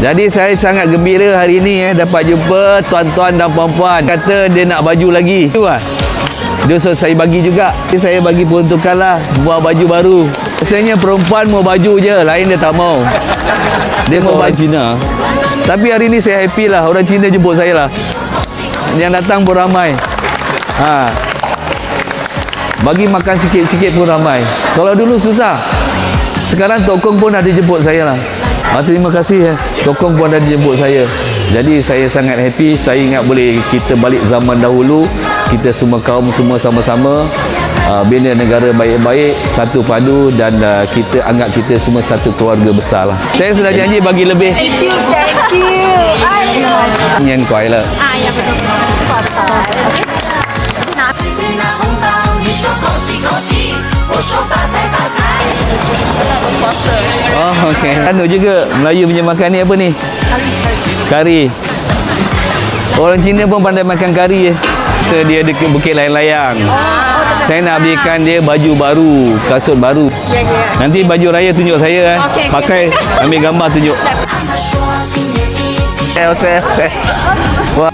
Jadi saya sangat gembira hari ini dapat jumpa tuan-tuan dan puan-puan. Kata dia nak baju lagi. Itu lah. Dia saya bagi juga. Saya bagi peruntukan lah. Buat baju baru. Biasanya perempuan mau baju je. Lain dia tak mau. Dia mau baju Cina. Tapi hari ini saya happy lah. Orang Cina jemput saya lah. Yang datang pun ramai. Bagi makan sikit-sikit pun ramai. Kalau dulu susah. Sekarang Tokong pun ada jemput saya lah. Terima kasih Tokong pun ada jemput saya. Jadi saya sangat happy. Saya ingat boleh kita balik zaman dahulu. Kita semua kaum semua sama-sama bina negara baik-baik, satu padu, dan kita anggap kita semua satu keluarga besar lah. Saya sudah janji bagi lebih. Thank you. Yang kuai lah. Ya betul. Oh, okey. Anu juga Melayu punya makan ni apa ni? Kari. Orang Cina pun pandai makan kari. Dia di Bukit Layang-Layang. Saya nak belikan dia baju baru, kasut baru. Nanti baju raya tunjuk saya pakai, ambil gambar tunjuk. Wah.